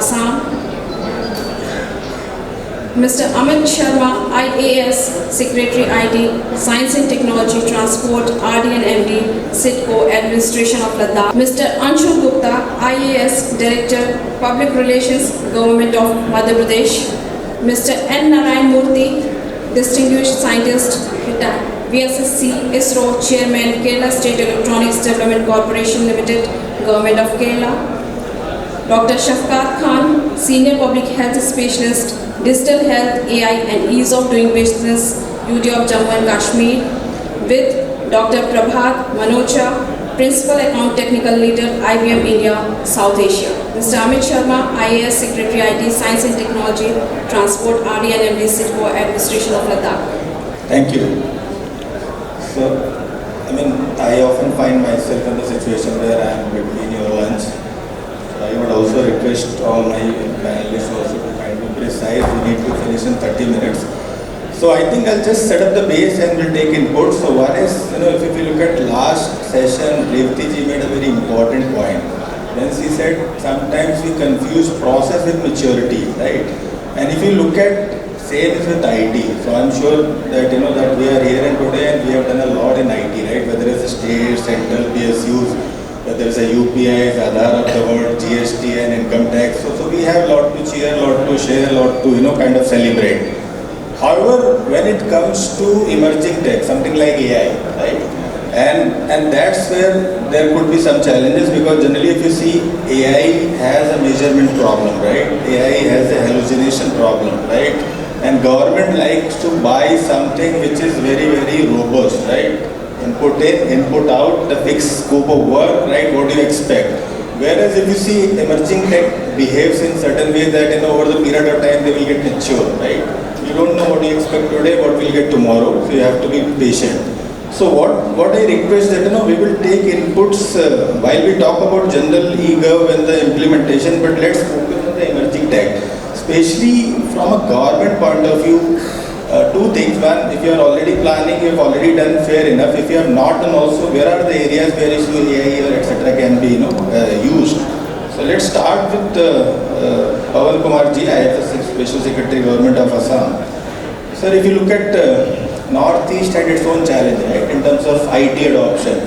Assam. Mr. Amit Sharma, IAS, Secretary IT, Science and Technology, Transport, RD and MD, SIDCO, Administration of Ladakh. Mr. Anshu Gupta, IAS, Director, Public Relations, Government of Madhya Pradesh. Mr. N. Narayana Moorthy, Distinguished Scientist, VSSC, ISRO, Chairman, Kerala State Electronics Development Corporation Limited, Government of Kerala. Dr. Shafqat, Senior Public Health Specialist, Digital Health, AI and Ease of Doing Business, UD of Jammu and Kashmir, with Dr. Prabhat, Manocha, Principal Account Technical Leader, IBM India, South Asia. Mr. Amit Sharma, IAS, Secretary IT, Science and Technology, Transport, RD and MD, SIDCO, Administration of Ladakh. Thank you. So, I often find myself in the situation where I am between your lunch. So I would also request all my panelists also to kind of precise. We need to finish in 30 minutes. So I think I'll just set up the base and we'll take input. So one is, if you look at last session, Retd ji made a very important point. Then she said, sometimes we confuse process with maturity, right? And if you look at, same is with IT. So I'm sure that, that we are here and today and we have done a lot in IT, right? Whether it's state, central, PSUs, whether it's a UPI, Aadhaar of the world, GST and income tax. So we have a lot to cheer, a lot to share, a lot to, kind of celebrate. However, when it comes to emerging tech, something like AI, right? And that's where there could be some challenges, because generally if you see, AI has a measurement problem, right? AI has a hallucination problem, right? And government likes to buy something which is very, very robust, right? Input in, input out, the fixed scope of work, right? What do you expect? Whereas if you see emerging tech behaves in certain way that, over the period of time they will get mature, right? You don't know what you expect today, what will get tomorrow, so you have to be patient. So what I request that, we will take inputs while we talk about general e-gov and the implementation, but let's focus on the emerging tech. Especially from a government point of view, two things. One, if you are already planning, you have already done fair enough. If you have not done also, where are the areas where issue AI or etc. can be used? So let's start with Pavan Kumar ji, ISS Special Secretary, Government of Assam. Sir, if you look at Northeast had its own challenge, right, in terms of IT adoption,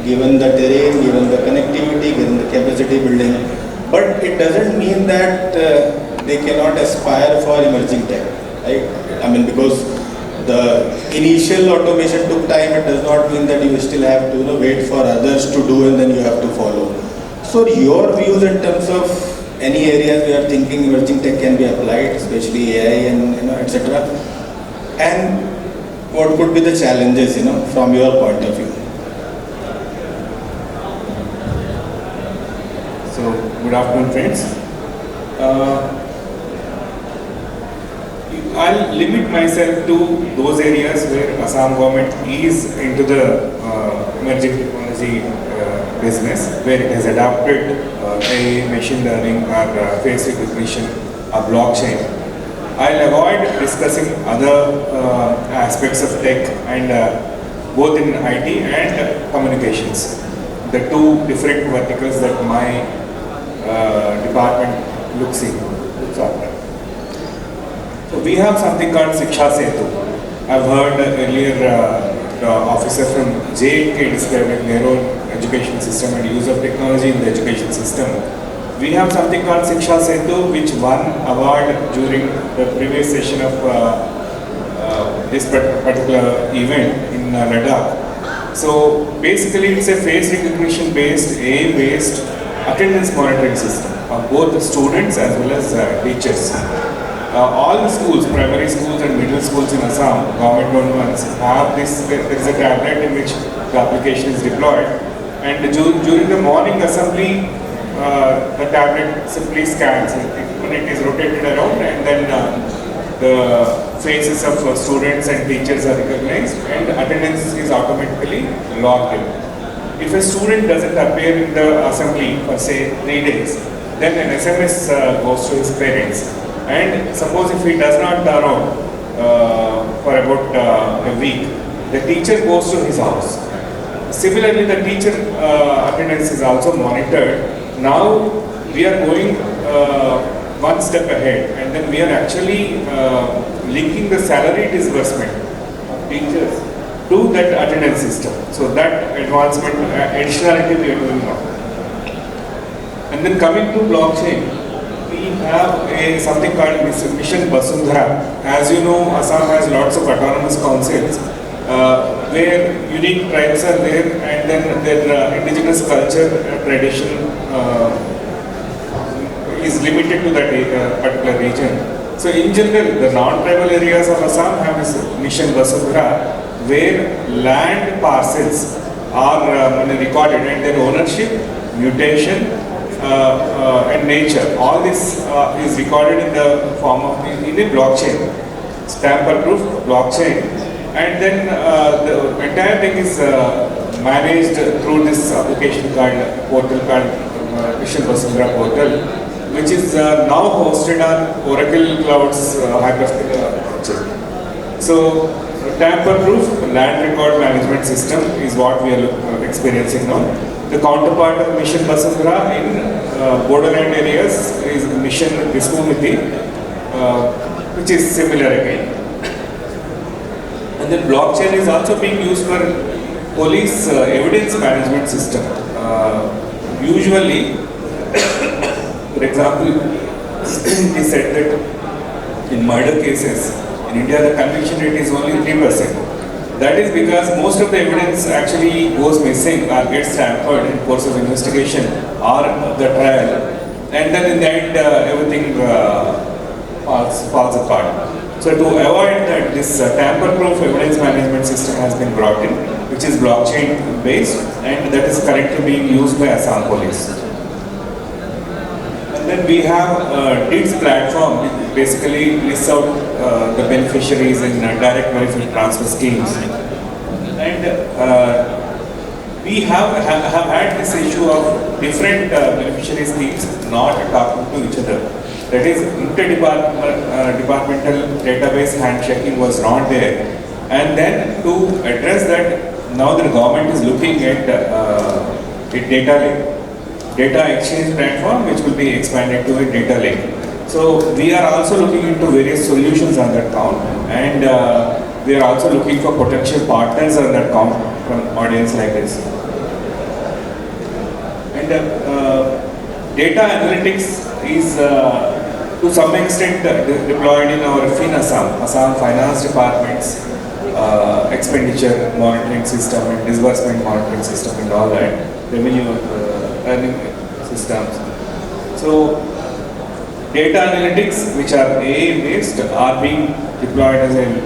given the terrain, given the connectivity, given the capacity building. But it doesn't mean that they cannot aspire for emerging tech, right? Because the initial automation took time, it does not mean that you still have to wait for others to do and then you have to follow. So your views in terms of any areas we are thinking emerging tech can be applied, especially AI and etc. And what could be the challenges, from your point of view? So, good afternoon, friends. I'll limit myself to those areas where Assam government is into the emerging technology business, where it has adopted AI, machine learning, or face recognition, or blockchain. I'll avoid discussing other aspects of tech and both in IT and communications, the two different verticals that my department looks after. So we have something called Shiksha Setu. I've heard earlier the officer from JK describing their own education system and use of technology in the education system. We have something called Shiksha Setu, which won award during the previous session of this particular event in Ladakh. So basically it's a face recognition based, AI-based attendance monitoring system of both the students as well as teachers. All the schools, primary schools and middle schools in Assam, government-owned ones, have this. There is a tablet in which the application is deployed, and during the morning assembly, the tablet simply scans when it is rotated around, and then the faces of students and teachers are recognized, and attendance is automatically logged in. If a student doesn't appear in the assembly for say 3 days, then an SMS goes to his parents. And suppose if he does not turn up for about a week, the teacher goes to his house. Similarly, the teacher attendance is also monitored. Now we are going one step ahead, and then we are actually linking the salary disbursement of teachers to that attendance system. So that advancement, additionality we are doing now. And then coming to blockchain, we have something called Mission Basundhara. As you know, Assam has lots of autonomous councils where unique tribes are there, and then their indigenous culture, tradition is limited to that particular region. So in general, the non-tribal areas of Assam have this Mission Basundhara, where land parcels are recorded, and their ownership, mutation, and nature, all this is recorded in the form of in a blockchain, stamper-proof blockchain, and then the entire thing is managed through this application called portal called Mission Basundhara portal, which is now hosted on Oracle Cloud's hyperscaler. So tamper-proof land record management system is what we are experiencing now. The counterpart of Mission Basundhara in borderland areas is Mission Vismumiti, which is similar again. And then blockchain is also being used for police evidence management system. Usually, for example, it is said that in murder cases, in India the conviction rate is only 3%. That is because most of the evidence actually goes missing or gets tampered in course of investigation or the trial, and then in the end everything falls apart. So to avoid that, this tamper-proof evidence management system has been brought in, which is blockchain based, and that is currently being used by Assam Police. And then we have DITEC platform, which basically lists out the beneficiaries in direct benefit transfer schemes. And we have had this issue of different beneficiary schemes not talking to each other. That is, interdepartmental database handshaking was not there. And then to address that, now the government is looking at a data lake. Data exchange platform, which will be expanded to a data lake. So we are also looking into various solutions on that count, and we are also looking for potential partners on that count from audience like this. And data analytics is to some extent deployed in our Assam Finance Department's expenditure monitoring system and disbursement monitoring system and all that, revenue earning systems. So data analytics, which are AI based, are being deployed as an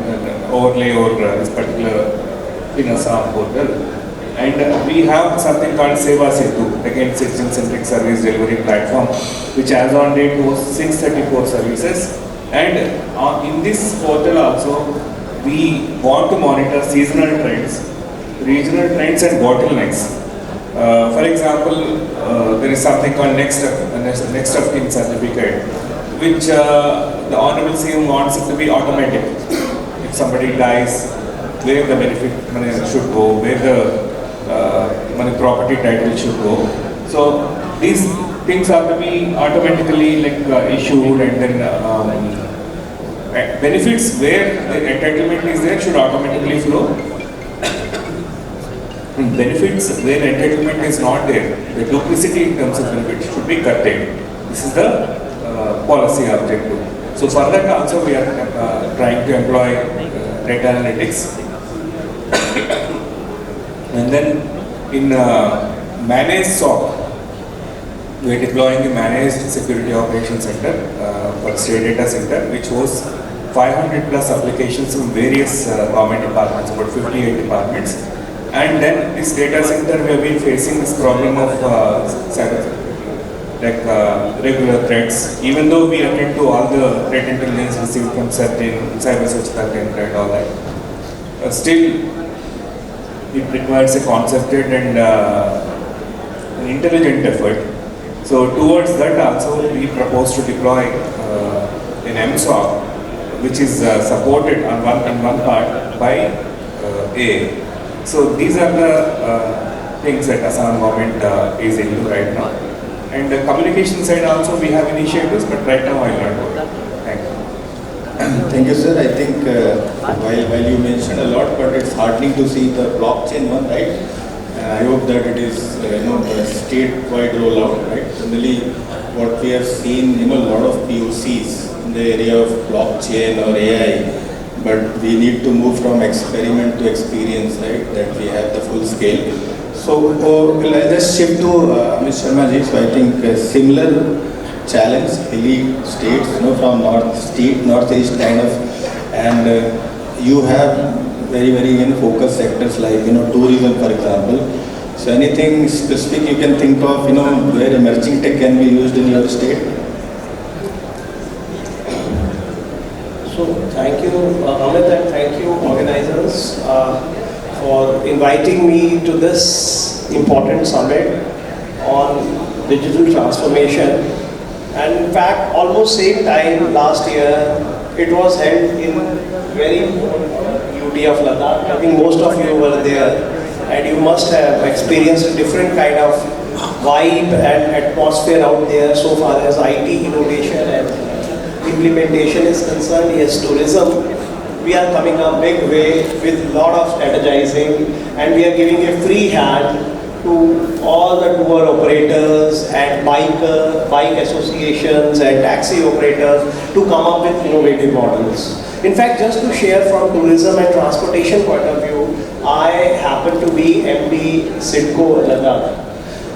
overlay over this particular Assam portal. And we have something called Seva Setu, again citizen-centric service delivery platform, which as on date was 634 services. And in this portal also, we want to monitor seasonal trends, regional trends and bottlenecks. For example, there is something called next of kin certificate, which the Honorable CM wants it to be automatic. If somebody dies, where the benefit money should go, where the money property title should go. So these things have to be automatically issued, and then benefits where the entitlement is there should automatically flow. Benefits where entitlement is not there, the duplicity in terms of benefits should be curtailed. This is the policy objective. So for that also we are trying to employ data analytics. And then in managed SOC, we are deploying a managed security operations center for state data center, which was 500 plus applications from various government departments, about 58 departments. And then this data center, we have been facing this problem of cyber, regular threats. Even though we attend to all the threat intelligence received from certain cyber search and all that, still it requires a concerted and an intelligent effort. So towards that also, we propose to deploy an MSOC, which is supported on one part by AI. So these are the things that Assam government is into right now. And the communication side also we have initiatives, but right now I'll not go. Thank you. Thank you, sir. I think while you mentioned a lot, but it's heartening to see the blockchain one, right? I hope that it is the statewide rollout, right? Generally, what we have seen, a lot of POCs in the area of blockchain or AI, but we need to move from experiment to experience, right? That we have the full scale. So let's just shift to Amit Sharma ji. So I think a similar challenge, hilly states, from northeast kind of, and you have very focused sectors like tourism, for example. So anything specific you can think of, where emerging tech can be used in your state? So thank you, Amit, and thank you, organizers, for inviting me to this important summit on digital transformation. And in fact, almost same time last year, it was held in very UT of Ladakh. I think most of you were there, and you must have experienced a different kind of vibe and atmosphere out there so far as IT innovation and implementation is concerned. Yes, tourism, we are coming a big way with a lot of strategizing, and we are giving a free hand to all the tour operators and bike associations and taxi operators to come up with innovative models. In fact, just to share from tourism and transportation point of view, I happen to be MD SIDCO Ladakh,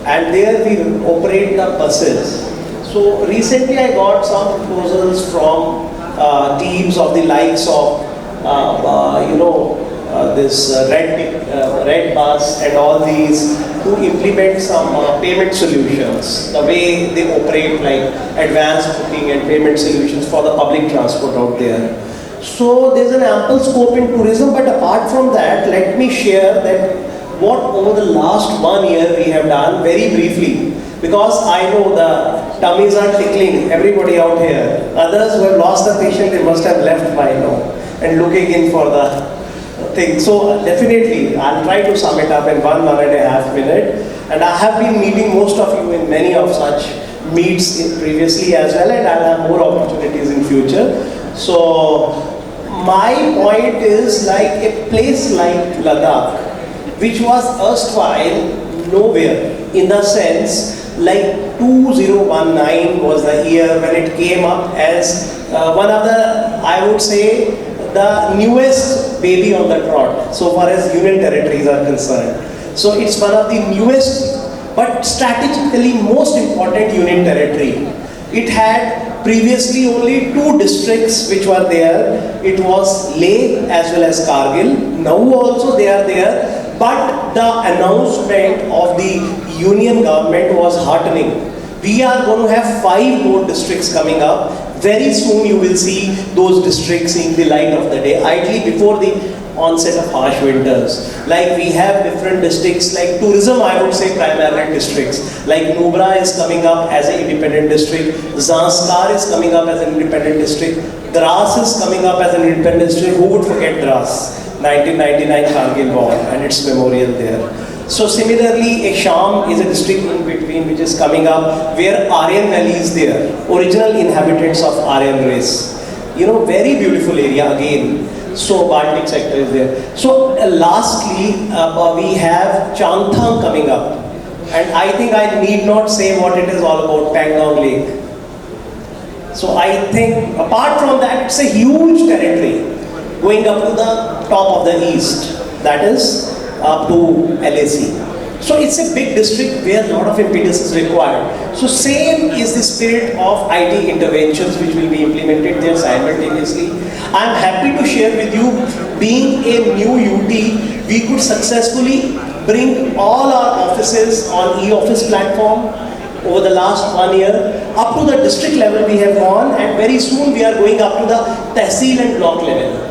and there we operate the buses. So recently I got some proposals from teams of the likes of this Red bus and all these to implement some payment solutions, the way they operate like advanced booking and payment solutions for the public transport out there. So there's an ample scope in tourism, but apart from that, let me share that what over the last 1 year we have done very briefly, because I know the tummies are tickling everybody out here. Others who have lost the patient, they must have left by now and looking in for the thing. So definitely, I'll try to sum it up in 1.5 minutes. And I have been meeting most of you in many of such meets previously as well, and I'll have more opportunities in future. So my point is, like a place like Ladakh, which was erstwhile nowhere, in the sense like 2019 was the year when it came up as one of the, I would say, the newest baby on the trot so far as union territories are concerned. So it's one of the newest but strategically most important union territory. It had previously only 2 districts which were there. It was Leh as well as Kargil. Now also they are there, but the announcement of the union government was heartening. We are going to have 5 more districts coming up. Very soon you will see those districts seeing the light of the day, ideally before the onset of harsh winters. Like we have different districts, like tourism, I would say primarily districts. Like Nubra is coming up as an independent district, Zanskar is coming up as an independent district, Dras is coming up as an independent district. Who would forget Dras? 1999 Kargil War and its memorial there. So similarly, Assam is a district in between which is coming up where Aryan Valley is there, original inhabitants of Aryan race. Very beautiful area again. So Baltic sector is there. So lastly, we have Changthang coming up. And I think I need not say what it is all about, Pangong Lake. So I think apart from that, it's a huge territory going up to the top of the east. That is up to LAC. So it's a big district where a lot of impetus is required. So same is the spirit of IT interventions which will be implemented there simultaneously. I'm happy to share with you, being a new UT, we could successfully bring all our offices on e-office platform over the last 1 year. Up to the district level we have gone, and very soon we are going up to the Tehsil and block level.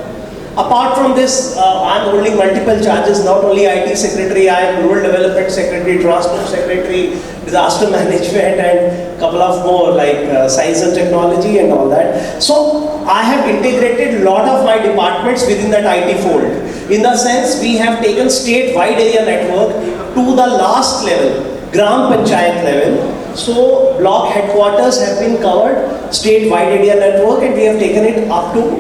Apart from this, I am holding multiple charges, not only IT Secretary, I am Rural Development Secretary, Transport Secretary, Disaster Management, and a couple of more like Science and Technology and all that. So I have integrated a lot of my departments within that IT fold. In the sense, we have taken state-wide area network to the last level, Gram Panchayat level, So block headquarters have been covered, state-wide area network, and we have taken it up to,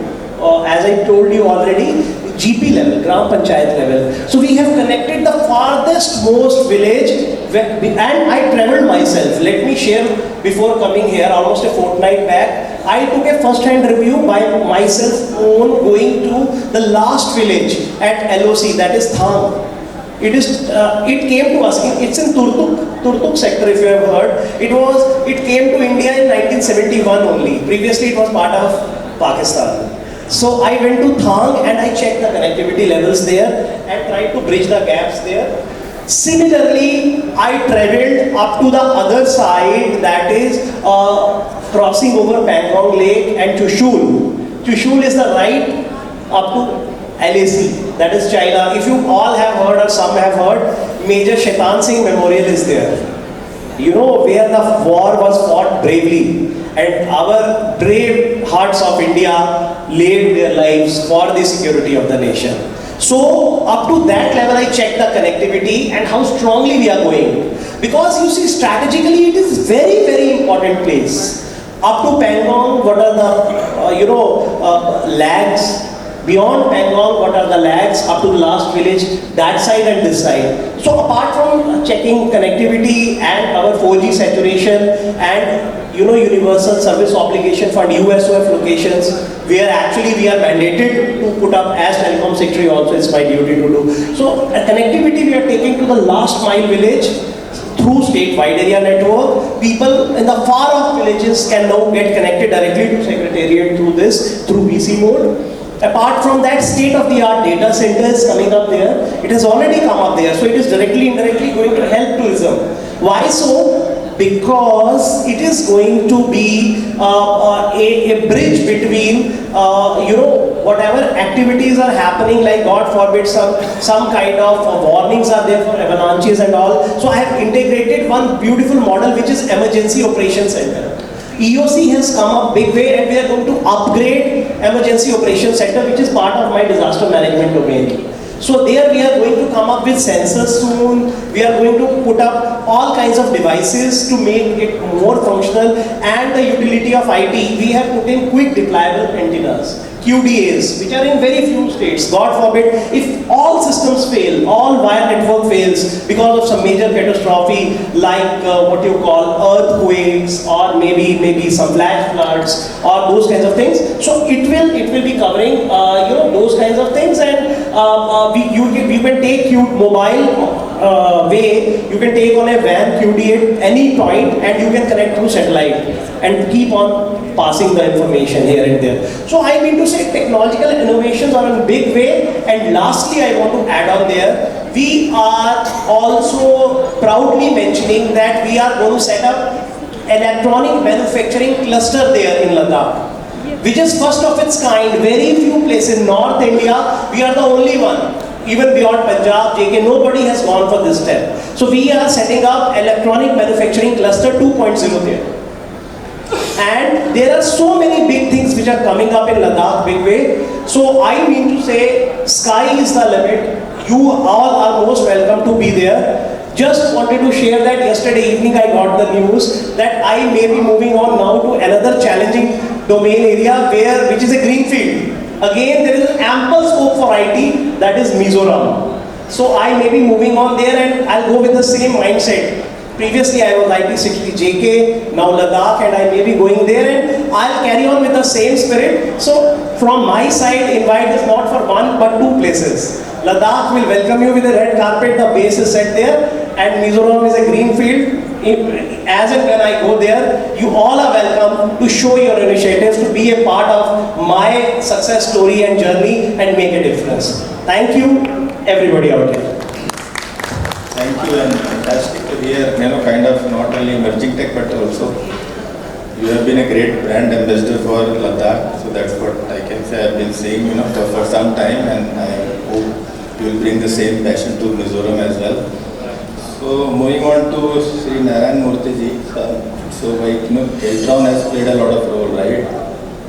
as I told you already, GP level, Gram Panchayat level. So we have connected the farthest most village, and I travelled myself. Let me share, before coming here, almost a fortnight back, I took a first-hand review by myself on going to the last village at LOC, that is Thang. It came to us, it's in Turtuk sector, if you have heard. It came to India in 1971 only. Previously it was part of Pakistan. So I went to Thang and I checked the connectivity levels there and tried to bridge the gaps there. Similarly, I travelled up to the other side, that is crossing over Pangong Lake and Chushul. Chushul is the right up to LAC, that is China. If you all have heard or some have heard, Major Shaitan Singh Memorial is there. You know, where the war was fought bravely, and our brave hearts of India laid their lives for the security of the nation. So up to that level I checked the connectivity and how strongly we are going. Because you see, strategically it is very, very important place. Up to Pangong, what are the lags? Beyond Pangong, what are the lags up to the last village, that side and this side. So apart from checking connectivity and our 4G saturation and universal service obligation for USOF locations, where actually we are mandated to put up as telecom secretary also, it's my duty to do. So connectivity we are taking to the last mile village through state-wide area network. People in the far-off villages can now get connected directly to Secretariat through VC mode. Apart from that, state-of-the-art data centers coming up there. It has already come up there, so it is directly, indirectly going to help tourism. Why so? Because it is going to be a bridge between, whatever activities are happening, like God forbid some kind of warnings are there for avalanches and all. So I have integrated one beautiful model which is Emergency Operations Center. EOC has come up big way, and we are going to upgrade Emergency Operations Center, which is part of my disaster management domain. So there we are going to come up with sensors soon. We are going to put up all kinds of devices to make it more functional, and the utility of IT. We have put in quick deployable antennas, QDAs, which are in very few states. God forbid, if all systems fail, all wire network fails because of some major catastrophe like what you call earthquakes or maybe some flash floods or those kinds of things. So it will be covering those kinds of things, and you can take mobile way, you can take on a WAN QD at any point, and you can connect through satellite and keep on passing the information here and there. So I mean to say, technological innovations are in a big way. And lastly, I want to add on there, we are also proudly mentioning that we are going to set up electronic manufacturing cluster there in Ladakh, which is first of its kind. Very few places in North India, we are the only one. Even beyond Punjab, JK, nobody has gone for this step. So we are setting up electronic manufacturing cluster 2.0 there. And there are so many big things which are coming up in Ladakh big way. So I mean to say, sky is the limit. You all are most welcome to be there. Just wanted to share that yesterday evening I got the news that I may be moving on now to another challenging domain area which is a greenfield. Again, there is ample scope for IT, that is Mizoram. So I may be moving on there, and I'll go with the same mindset. Previously I was IT60 JK, now Ladakh, and I may be going there, and I'll carry on with the same spirit. So from my side, invite is not for one but two places. Ladakh will welcome you with a red carpet, the base is set there, and Mizoram is a green field. As and when I go there, you all are welcome to show your initiatives, to be a part of my success story and journey and make a difference. Thank you, everybody out here. Thank you, and fantastic to hear, kind of not only emerging tech, but also you have been a great brand ambassador for Ladakh. So that's what I can say. I've been saying, for some time, and I hope you will bring the same passion to Mizoram as well. So moving on to Sri Narayana Moorthy ji. So Keltron has played a lot of role, right?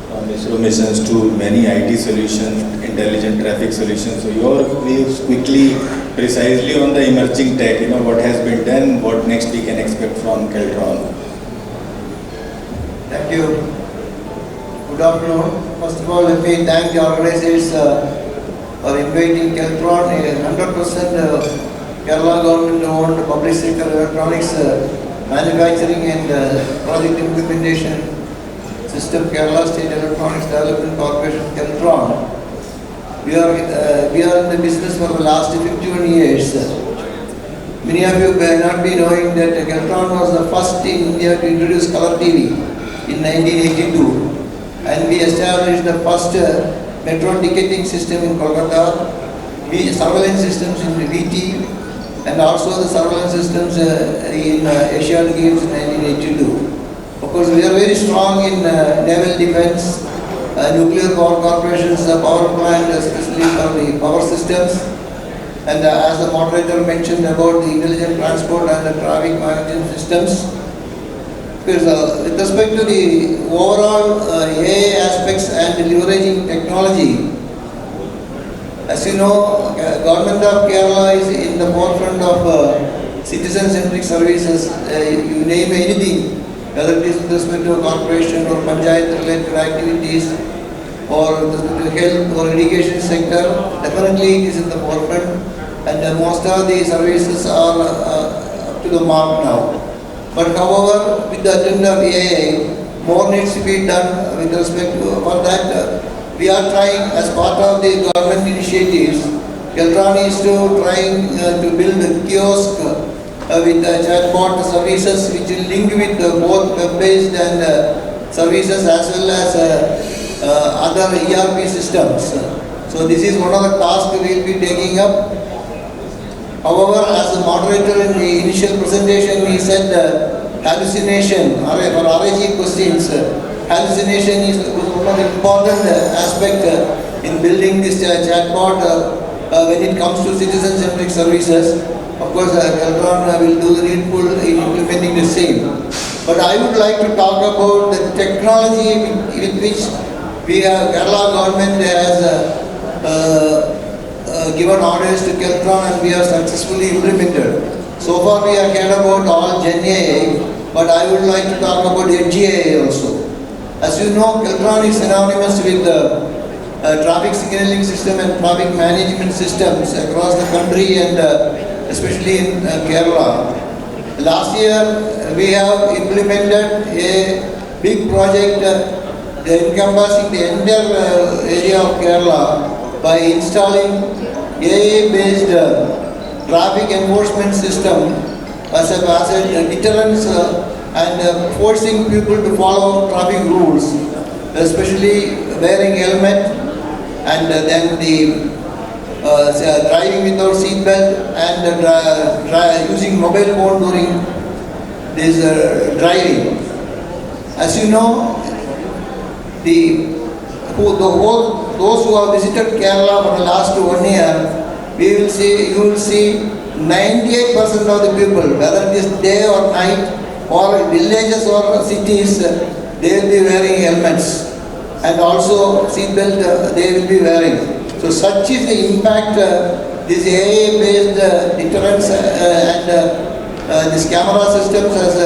From ISRO missions to many IT solutions, intelligent traffic solutions. So your views quickly precisely on the emerging tech, what has been done, what next we can expect from Keltron. Thank you. Good afternoon. First of all, let me thank the organizers for inviting Keltron, 100% Kerala government-owned public sector electronics manufacturing and project implementation system, Kerala State Electronics Development Corporation, Keltron. We are in the business for the last 51 years. Many of you may not be knowing that Keltron was the first in India to introduce color TV in 1982, and we established the first metro ticketing system in Kolkata, surveillance systems in VT, and also the surveillance systems in Asian Games in 1982. Of course, we are very strong in naval defense, nuclear power corporations, power plant, especially for the power systems. And as the moderator mentioned about the intelligent transport and the traffic management systems. Because with respect to the overall AI aspects and leveraging technology, as you know, Government of Kerala is in the forefront of citizen-centric services. You name anything, whether it is with respect to a corporation or panchayat-related activities, or with respect to health or education sector, definitely it is in the forefront, and most of the services are up to the mark now. But however, with the agenda of AI, more needs to be done with respect to for that. We are trying, as part of the government initiatives, Keltron is trying to build a kiosk with chatbot services which will link with both web-based and services as well as other ERP systems. So this is one of the tasks we will be taking up. However, as the moderator in the initial presentation, he said hallucination, for RAG questions, hallucination is one of the important aspects in building this chatbot when it comes to citizen-centric services. Of course, Keltron will do the needful in implementing the same. But I would like to talk about the technology with which Kerala government has given orders to Keltron and we have successfully implemented. So far we have heard about all Gen AI, but I would like to talk about Edge AI also. As you know, Keltron is synonymous with traffic signaling system and traffic management systems across the country and especially in Kerala. Last year we have implemented a big project encompassing the entire area of Kerala by installing AI-based traffic enforcement system as a deterrence and forcing people to follow traffic rules, especially wearing helmet and then the driving without seat belt and using mobile phone during this driving. As you know, those who have visited Kerala for the last 1 year, you will see 98% of the people, whether it is day or night, or villages or cities, they will be wearing helmets, and also seat belt they will be wearing. So such is the impact this AI-based deterrence and this camera systems has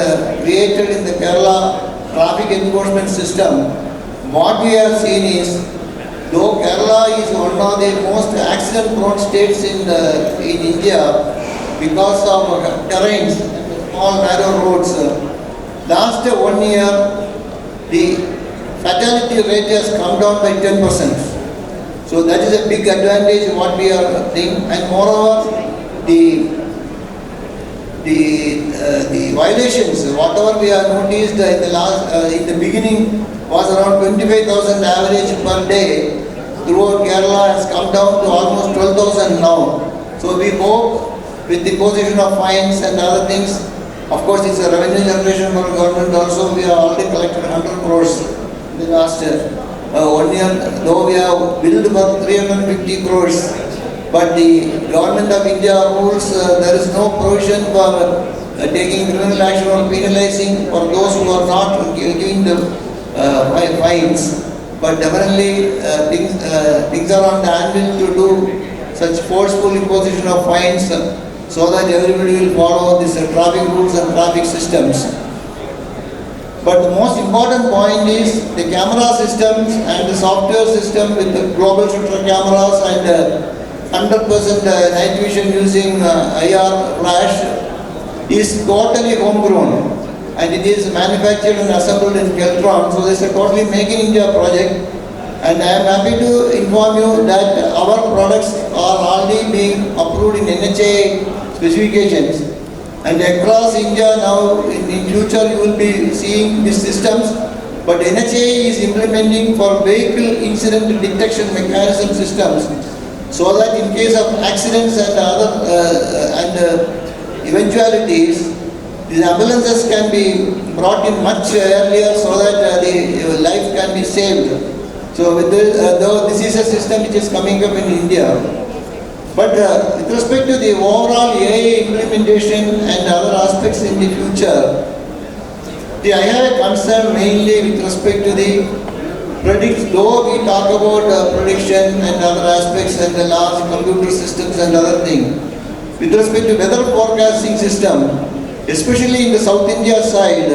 created in the Kerala traffic enforcement system. What we have seen is, though Kerala is one of the most accident-prone states in India because of terrains, small narrow roads, last 1 year the fatality rate has come down by 10%. So that is a big advantage what we are doing, and moreover the violations, whatever we have noticed in the beginning was around 25,000 average per day. Throughout Kerala has come down to almost 12,000 now. So we hope with the imposition of fines and other things, of course it's a revenue generation for government also. We have already collected 100 crores in the last 1 year, though we have billed for 350 crores. But the government of India rules there is no provision for taking criminal action or penalizing for those who are not giving the fines. But definitely things are on the anvil to do such forceful imposition of fines so that everybody will follow these traffic rules and traffic systems. But the most important point is the camera systems and the software system with the global shooter cameras and 100% night vision using IR flash is totally homegrown, and it is manufactured and assembled in Keltron. So this is a totally Make in India project, and I am happy to inform you that our products are already being approved in NHA specifications. And across India now, in future you will be seeing these systems, but NHA is implementing for vehicle incident detection mechanism systems, so that in case of accidents and other eventualities, these ambulances can be brought in much earlier so that the life can be saved. So with this, though this is a system which is coming up in India, but with respect to the overall AI implementation and other aspects in the future, I have a concern mainly with respect to the though we talk about prediction and other aspects and the large computer systems and other things, with respect to weather forecasting system, especially in the South India side,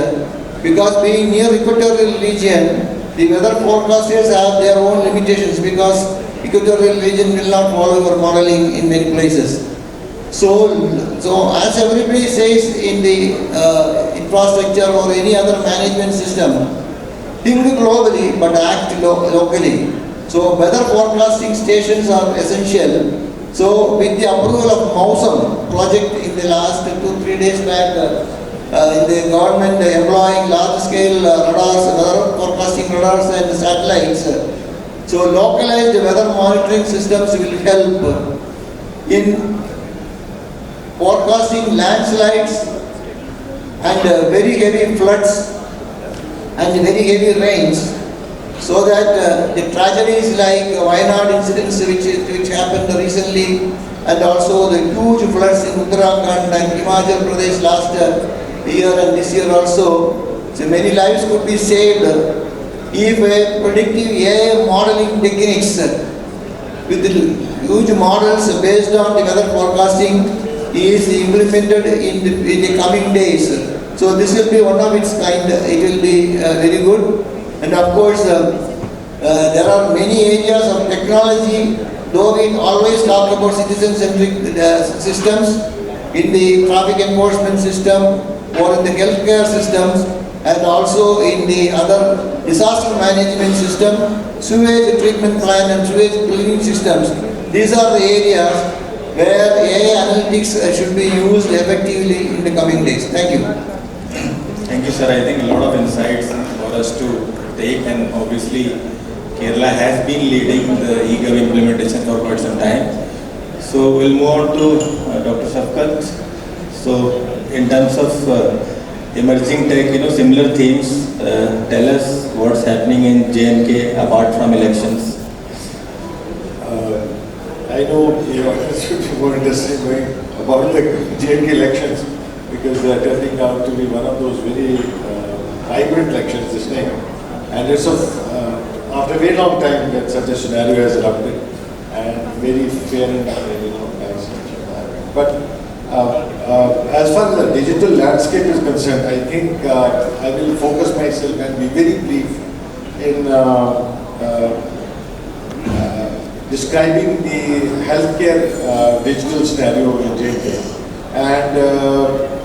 because being near equatorial region, the weather forecasters have their own limitations because equatorial region will not follow our modeling in many places. So as everybody says in the infrastructure or any other management system, think globally but act locally. So weather forecasting stations are essential. So with the approval of MOUSM project in the last 2-3 days back, in the government employing large scale radars, weather forecasting radars and satellites. So localized weather monitoring systems will help in forecasting landslides and very heavy floods and very heavy rains, so that the tragedies like Wayanad incidents which happened recently, and also the huge floods in Uttarakhand and Himachal Pradesh last year and this year also, so many lives could be saved if predictive AI modeling techniques with huge models based on the weather forecasting is implemented in the coming days. So this will be one of its kind. It will be very good. And of course, there are many areas of technology, though we always talk about citizen-centric systems in the traffic enforcement system or in the healthcare systems, and also in the other disaster management system, sewage treatment plant and sewage cleaning systems. These are the areas where AI analytics should be used effectively in the coming days. Thank you. Thank you, sir. I think a lot of insights for us to take, and obviously Kerala has been leading the eGov implementation for quite some time. So we'll move on to Dr. Shafqat. So in terms of emerging tech, similar themes, tell us what's happening in J&K apart from elections. I know it should be more interesting going about the J&K elections, because they are turning out to be one of those very vibrant elections this time. And it's after a very long time that such a scenario has erupted, and very fair and nice. But as far as the digital landscape is concerned, I think I will focus myself and be very brief in describing the healthcare digital scenario in J&K. And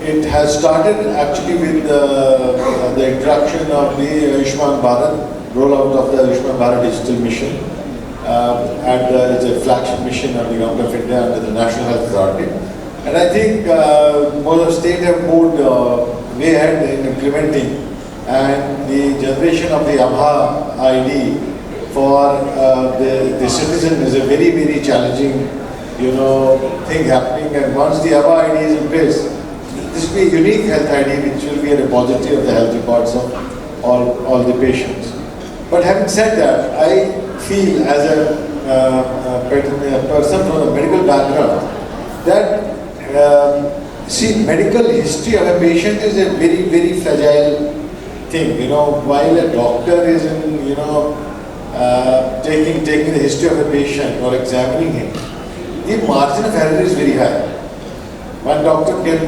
it has started actually with the introduction of the Ayushman Bharat, rollout of the Ayushman Bharat digital mission, and it's a flagship mission of the Govt of India under the National Health Authority. And I think most of state have moved way ahead in implementing, and the generation of the Abha ID for the citizen is a very, very challenging thing happening. And once the Abha ID is in place, this will be a unique health ID which will be a repository of the health records of all the patients. But having said that, I feel as a person from a medical background that medical history of a patient is a very, very fragile thing. While a doctor is taking the history of a patient or examining him, the margin of error is very high. One doctor can,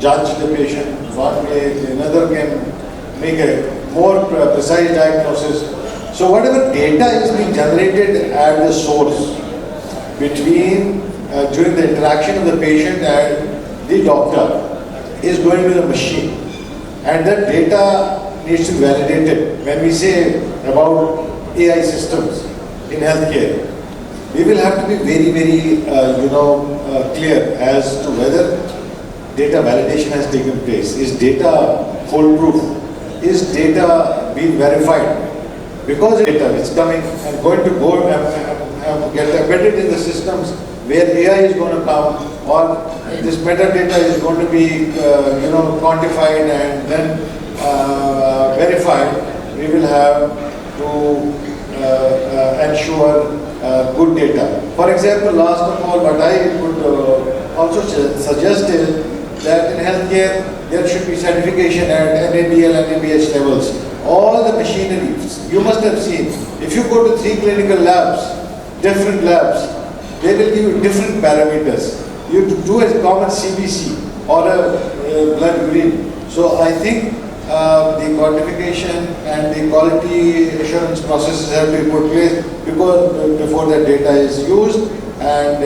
judge the patient one way, another can make a more precise diagnosis. So whatever data is being generated at the source between during the interaction of the patient and the doctor is going to the machine, and that data needs to be validated. When we say about AI systems in healthcare, we will have to be very, very clear as to whether data validation has taken place. Is data foolproof? Is data being verified? Because data is coming and going to go and get embedded in the systems where AI is going to come, or this metadata is going to be quantified and then verified. We will have to ensure good data. For example, last of all, what I would also suggest is that in healthcare there should be certification at NABL and NABH levels. All the machinery, you must have seen, if you go to 3 clinical labs, different labs, they will give you different parameters. You do a common CBC or a blood urine. So I think the quantification and the quality assurance processes have to be put in place before that data is used and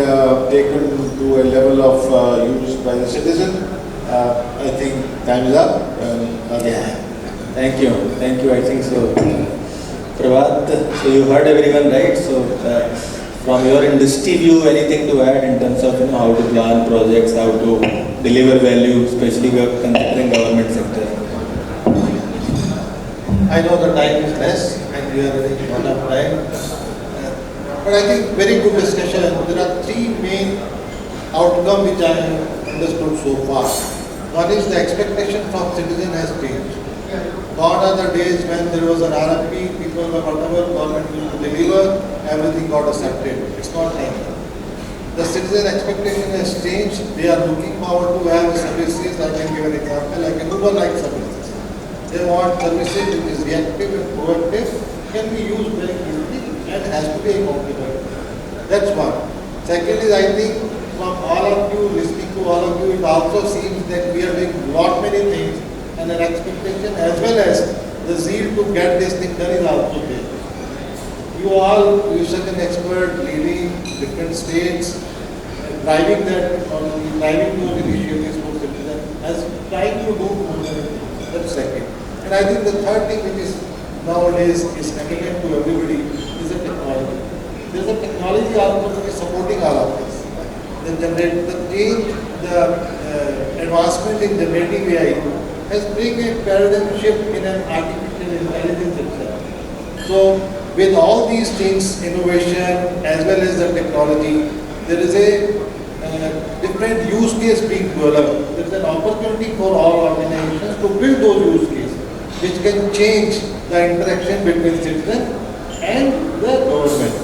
taken to a level of use by the citizen. I think time is up. Thank you. I think so. Prabhat, so you heard everyone, right? So from your industry view, anything to add in terms of how to plan projects, how to deliver value, especially considering government sector? I know the time is less and we are running out of time. But I think very good discussion. There are 3 main outcomes which I have understood so far. One is the expectation from citizen has changed. Gone are the days when there was an RFP, people were whatever government will deliver, everything got accepted. It's not like that. The citizen expectation has changed. They are looking forward to have services. I can give an example, like an Uber-like services. They want services which is reactive and proactive, can be used very quickly and has to be a compliment. That's one. Second is, I think from all of you, listening to all of you, it also seems that we are doing lot many things and an expectation as well as the zeal to get this thing done is also there. You such an expert leading different states, driving that technology, driving those initiatives for citizens, as trying to do more than anything. That's second. And I think the third thing which is nowadays is evident to everybody is the technology. There's a technology also which is supporting all of this. The advancement in generative AI has bring a paradigm shift in an artificial intelligence itself. So with all these things, innovation as well as the technology, there is a different use case being developed. There is an opportunity for all organizations to build those use cases which can change the interaction between citizen and the government.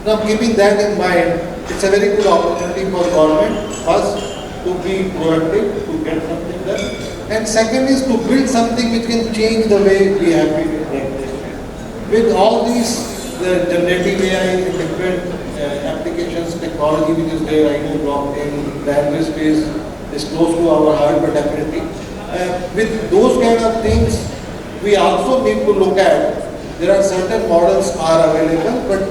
Now keeping that in mind, it's a very good opportunity for government first to be proactive, to get something done. And second is to build something which can change the way we have been interacting. With all these generative AI, different applications, technology which is there, I know blockchain, the Android space is close to our heart, but definitely. With those kind of things, we also need to look at, there are certain models are available, but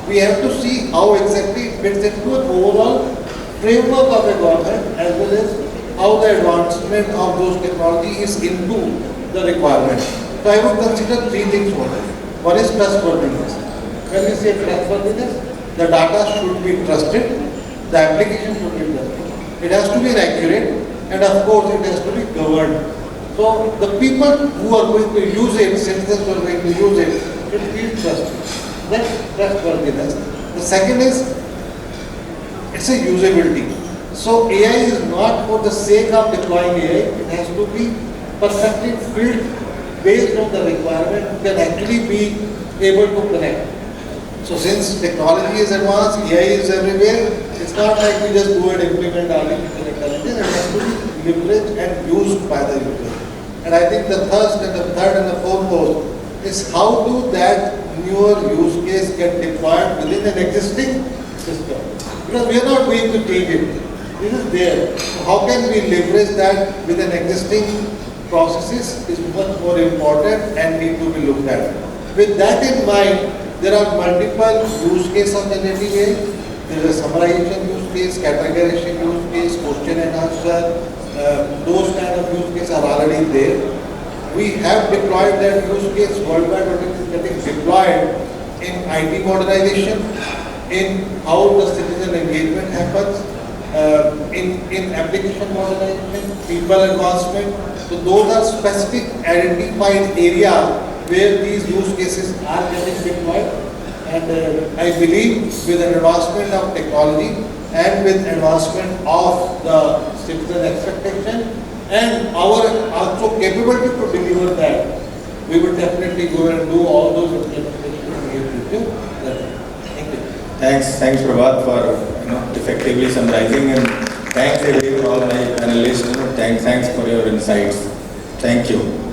we have to see how exactly it fits into an overall framework of a government as well as how the advancement of those technology is into the requirement. So I would consider 3 things for that. One is trustworthiness. When we say trustworthiness, the data should be trusted, the application should be trusted. It has to be accurate, and of course it has to be governed. So the people who are going to use it, citizens who are going to use it, should feel trusted. That's trustworthiness. The second is, it's a usability. So AI is not for the sake of deploying AI, it has to be perfectly built based on the requirement, can actually be able to connect. So since technology is advanced, AI is everywhere, it's not like we just go and implement artificial intelligence, it has to be leveraged and used by the user. And I think the third and the foremost is how do that newer use case get deployed within an existing system? Because we are not going to change it. This is there. So how can we leverage that with an existing processes is much more important and need to be looked at. With that in mind, there are multiple use cases of NATA. There is a summarization use case, categorization use case, question and answer. Those kind of use cases are already there. We have deployed that use case worldwide, but it is getting deployed in IT modernization, in how the citizen engagement happens, in application modernization, people advancement. So those are specific identified area where these use cases are getting deployed. And I believe with an advancement of technology and with advancement of the citizen expectation and our also capability to deliver that, we will definitely go and do all those implementations in the future. Thank you. Thanks Prabhat for effectively summarizing, and thanks everyone, all my panelists. Thanks for your insights. Thank you.